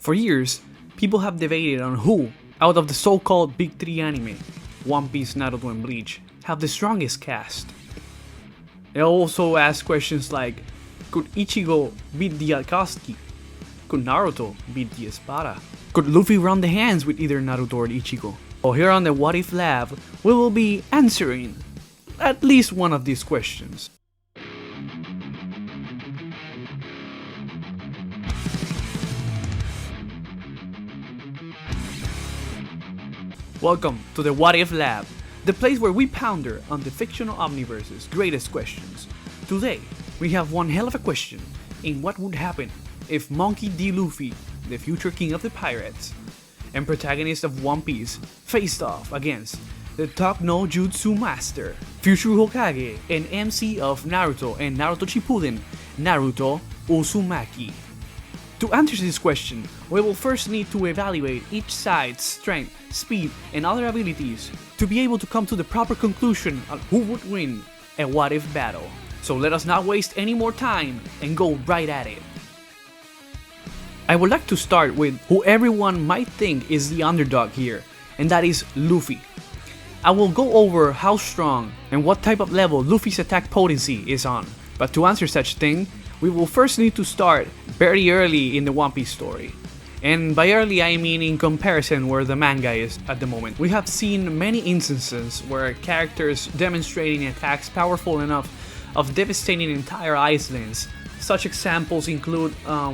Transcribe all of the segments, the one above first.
For years, people have debated on who, out of the so-called Big Three anime, One Piece, Naruto, and Bleach, have the strongest cast. They also ask questions like, could Ichigo beat the Akatsuki? Could Naruto beat the Espada? Could Luffy run the hands with either Naruto or Ichigo? Well, here on the What If Lab, we will be answering at least one of these questions. Welcome to the What If Lab, the place where we ponder on the fictional omniverse's greatest questions. Today, we have one hell of a question in what would happen if Monkey D. Luffy, the future king of the pirates, and protagonist of One Piece, faced off against the top no jutsu master, future Hokage, and MC of Naruto and Naruto Shippuden, Naruto Uzumaki. To answer this question, we will first need to evaluate each side's strength, speed, and other abilities to be able to come to the proper conclusion on who would win a what-if battle. So let us not waste any more time and go right at it. I would like to start with who everyone might think is the underdog here, and that is Luffy. I will go over how strong and what type of level Luffy's attack potency is on, but to answer such thing, we will first need to start very early in the One Piece story. And by early I mean in comparison where the manga is at the moment. We have seen many instances where characters demonstrating attacks powerful enough of devastating entire islands. Such examples include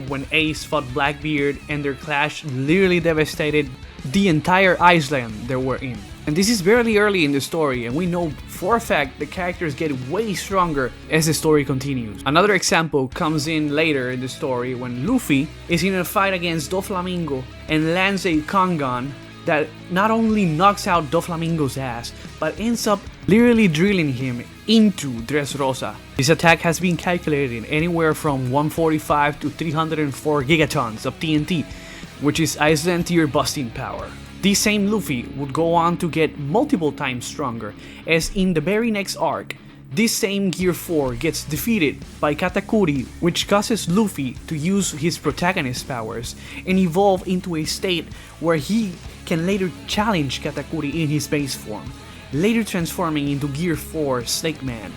when Ace fought Blackbeard and their clash literally devastated the entire island they were in. And this is very early in the story, and we know for a fact the characters get way stronger as the story continues. Another example comes in later in the story when Luffy is in a fight against Doflamingo and lands a Kangan that not only knocks out Doflamingo's ass, but ends up literally drilling him into Dressrosa. This attack has been calculated anywhere from 145 to 304 gigatons of TNT, which is Iceland tier busting power. This same Luffy would go on to get multiple times stronger, as in the very next arc, this same Gear 4 gets defeated by Katakuri, which causes Luffy to use his protagonist powers and evolve into a state where he can later challenge Katakuri in his base form, later transforming into Gear 4 Snake Man,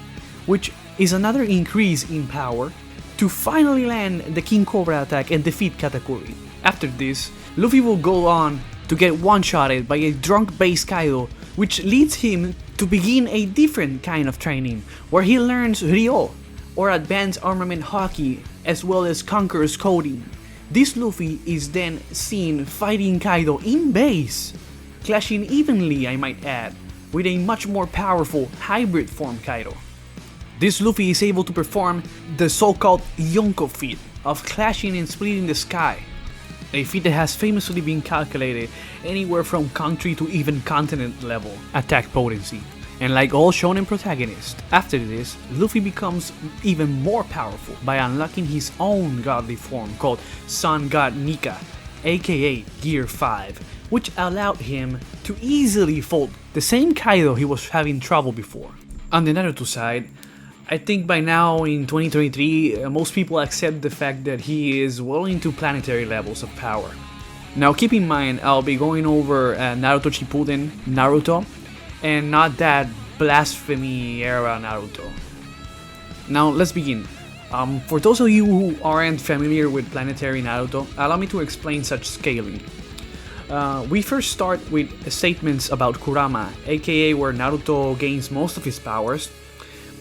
which is another increase in power, to finally land the King Cobra attack and defeat Katakuri. After this, Luffy will go on to get one-shotted by a drunk base Kaido, which leads him to begin a different kind of training, where he learns Ryo, or Advanced Armament Hockey, as well as Conqueror's Coding. This Luffy is then seen fighting Kaido in base, clashing evenly, I might add, with a much more powerful hybrid form Kaido. This Luffy is able to perform the so-called Yonko feat of clashing and splitting the sky, a feat that has famously been calculated anywhere from country to even continent level attack potency. And like all shonen protagonists, after this, Luffy becomes even more powerful by unlocking his own godly form called Sun God Nika, aka Gear 5, which allowed him to easily fold the same Kaido he was having trouble before. On the Naruto side, I think by now in 2023, most people accept the fact that he is well into planetary levels of power. Now keep in mind, I'll be going over Naruto Shippuden Naruto, and not that blasphemy era Naruto. Now let's begin. For those of you who aren't familiar with planetary Naruto, allow me to explain such scaling. We first start with statements about Kurama, aka where Naruto gains most of his powers.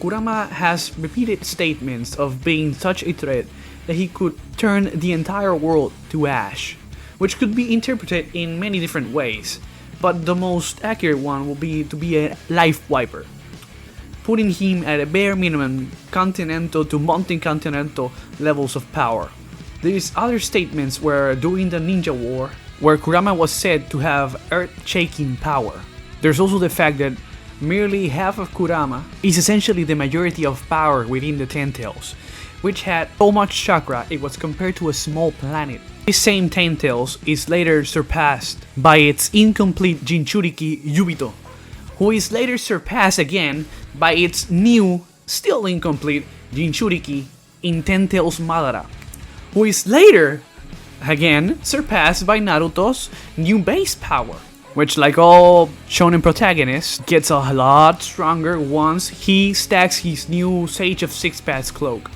Kurama has repeated statements of being such a threat that he could turn the entire world to ash, which could be interpreted in many different ways, but the most accurate one will be to be a life wiper, putting him at a bare minimum continental to multi-continental levels of power. There is other statements where during the Ninja War, where Kurama was said to have earth-shaking power. There's also the fact that merely half of Kurama is essentially the majority of power within the Ten Tails, which had so much chakra it was compared to a small planet. This same Ten Tails is later surpassed by its incomplete Jinchuriki Yubito, who is later surpassed again by its new, still incomplete Jinchuriki in Ten Tails Madara, who is later again surpassed by Naruto's new base power, which, like all shonen protagonists, gets a lot stronger once he stacks his new Sage of Six Paths cloak,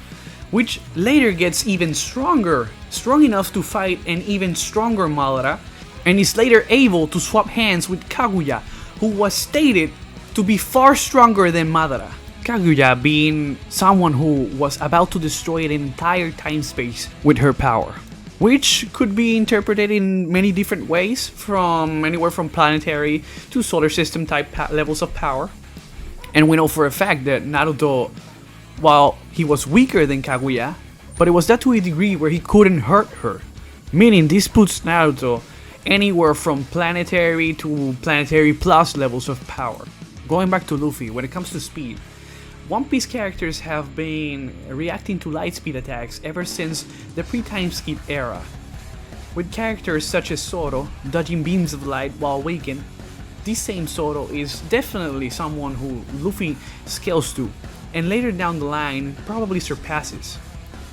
which later gets even stronger, strong enough to fight an even stronger Madara, and is later able to swap hands with Kaguya, who was stated to be far stronger than Madara. Kaguya being someone who was about to destroy an entire time-space with her power, which could be interpreted in many different ways, from anywhere from planetary to solar system type levels of power. And we know for a fact that Naruto, while he was weaker than Kaguya, but it was that to a degree where he couldn't hurt her, meaning this puts Naruto anywhere from planetary to planetary plus levels of power. Going back to Luffy, when it comes to speed, One Piece characters have been reacting to light speed attacks ever since the pre-time skip era, with characters such as Zoro dodging beams of light while awakened. This same Zoro is definitely someone who Luffy scales to, and later down the line probably surpasses.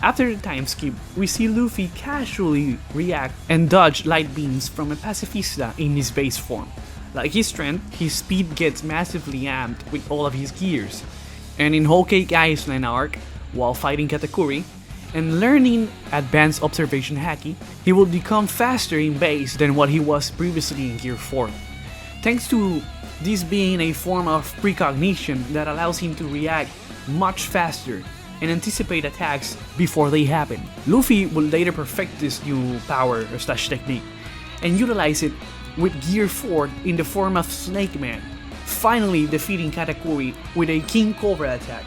After the time skip, we see Luffy casually react and dodge light beams from a pacifista in his base form. Like his strength, his speed gets massively amped with all of his gears. And in Whole Cake Island arc, while fighting Katakuri and learning advanced observation haki, he will become faster in base than what he was previously in Gear 4. Thanks to this being a form of precognition that allows him to react much faster and anticipate attacks before they happen. Luffy will later perfect this new power / technique and utilize it with Gear 4 in the form of Snake Man, finally defeating Katakuri with a King Cobra attack.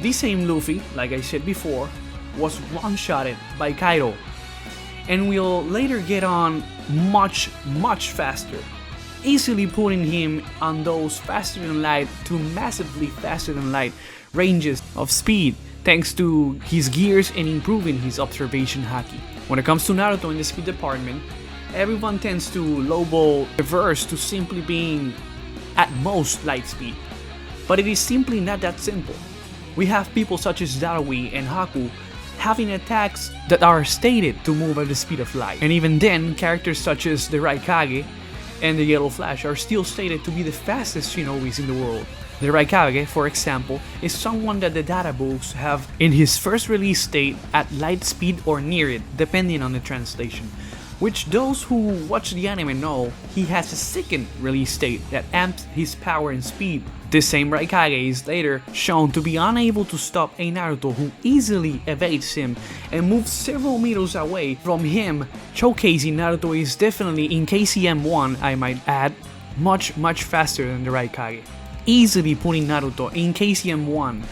This same Luffy, like I said before, was one-shotted by Kaido, and will later get on much faster, easily putting him on those faster than light to massively faster than light ranges of speed, thanks to his gears and improving his observation haki. When it comes to Naruto in the speed department, everyone tends to lowball reverse to simply being at most light speed, but it is simply not that simple. We have people such as Darui and Haku having attacks that are stated to move at the speed of light, and even then, characters such as the Raikage and the Yellow Flash are still stated to be the fastest shinobis in the world. The Raikage, for example, is someone that the data books have in his first release state at light speed or near it, depending on the translation, which those who watch the anime know he has a second release state that amps his power and speed. This same Raikage is later shown to be unable to stop a Naruto who easily evades him and moves several meters away from him, showcasing Naruto is definitely in KCM1, I might add, much faster than the Raikage, easily putting Naruto in KCM1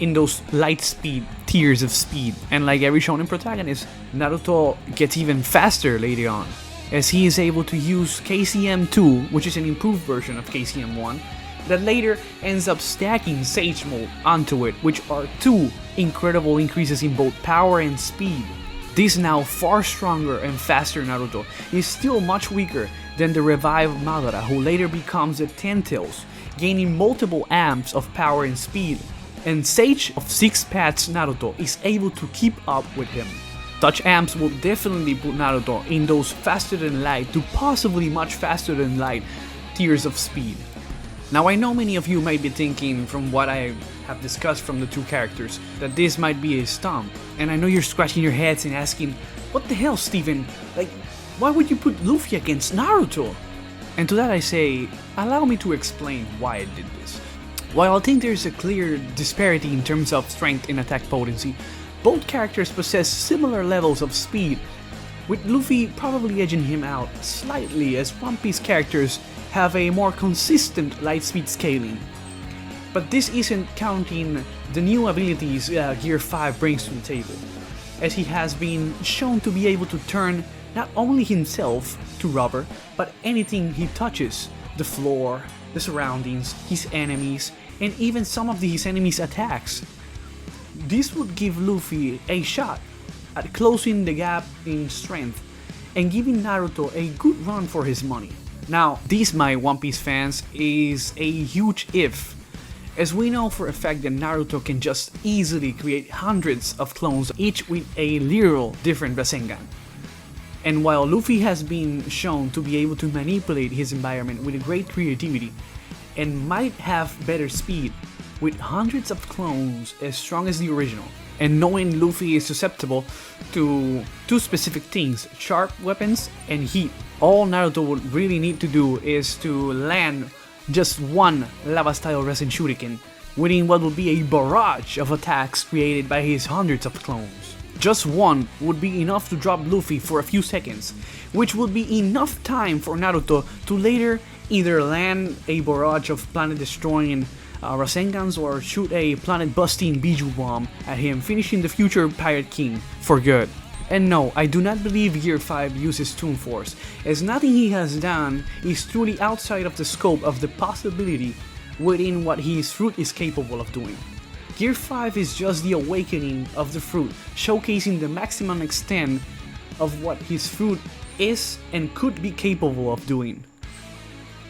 in those light speed tiers of speed. And like every shonen protagonist, Naruto gets even faster later on, as he is able to use KCM2, which is an improved version of KCM1, that later ends up stacking Sage Mode onto it, which are two incredible increases in both power and speed. This now far stronger and faster Naruto is still much weaker than the revived Madara, who later becomes a Ten Tails, gaining multiple amps of power and speed, and Sage of Six Paths Naruto is able to keep up with him. Such amps will definitely put Naruto in those faster than light to possibly much faster than light tiers of speed. Now I know many of you might be thinking, from what I have discussed from the two characters, that this might be a stomp, and I know you're scratching your heads and asking, what the hell, Steven? Like, why would you put Luffy against Naruto? And to that I say, allow me to explain why I did this. While I think there's a clear disparity in terms of strength and attack potency, both characters possess similar levels of speed, with Luffy probably edging him out slightly, as One Piece characters have a more consistent light speed scaling. But this isn't counting the new abilities Gear 5 brings to the table, as he has been shown to be able to turn not only himself to rubber, but anything he touches, the floor, the surroundings, his enemies, and even some of his enemies' attacks. This would give Luffy a shot at closing the gap in strength and giving Naruto a good run for his money. Now, this, my One Piece fans, is a huge if, as we know for a fact that Naruto can just easily create hundreds of clones, each with a literal different Rasengan. And while Luffy has been shown to be able to manipulate his environment with great creativity and might have better speed, with hundreds of clones as strong as the original, and knowing Luffy is susceptible to two specific things, sharp weapons and heat, all Naruto would really need to do is to land just one lava-style resin shuriken, winning what would be a barrage of attacks created by his hundreds of clones. Just one would be enough to drop Luffy for a few seconds, which would be enough time for Naruto to later either land a barrage of planet-destroying Rasengans or shoot a planet-busting Biju bomb at him, finishing the future Pirate King for good. And no, I do not believe Gear 5 uses Toon Force, as nothing he has done is truly outside of the scope of the possibility within what his fruit is capable of doing. Gear 5 is just the awakening of the fruit, showcasing the maximum extent of what his fruit is and could be capable of doing.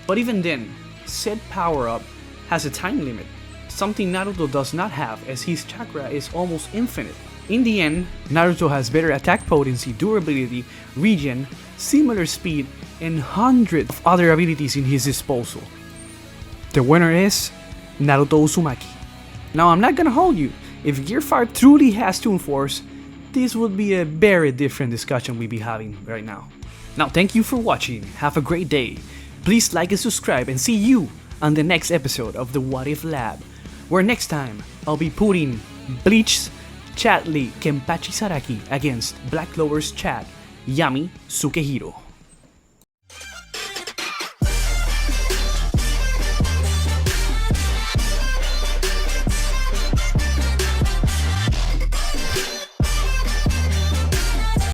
But even then, said power-up has a time limit, something Naruto does not have as his chakra is almost infinite. In the end, Naruto has better attack potency, durability, regen, similar speed, and hundreds of other abilities in his disposal. The winner is Naruto Uzumaki. Now I'm not gonna hold you, if Gear 5 truly has Toon Force, this would be a very different discussion we'd be having right now. Now thank you for watching, have a great day, please like and subscribe and see you on the next episode of the What If Lab, where next time I'll be putting Bleach's Chat League Kenpachi Saraki against Black Clover's Chat Yami Sukehiro.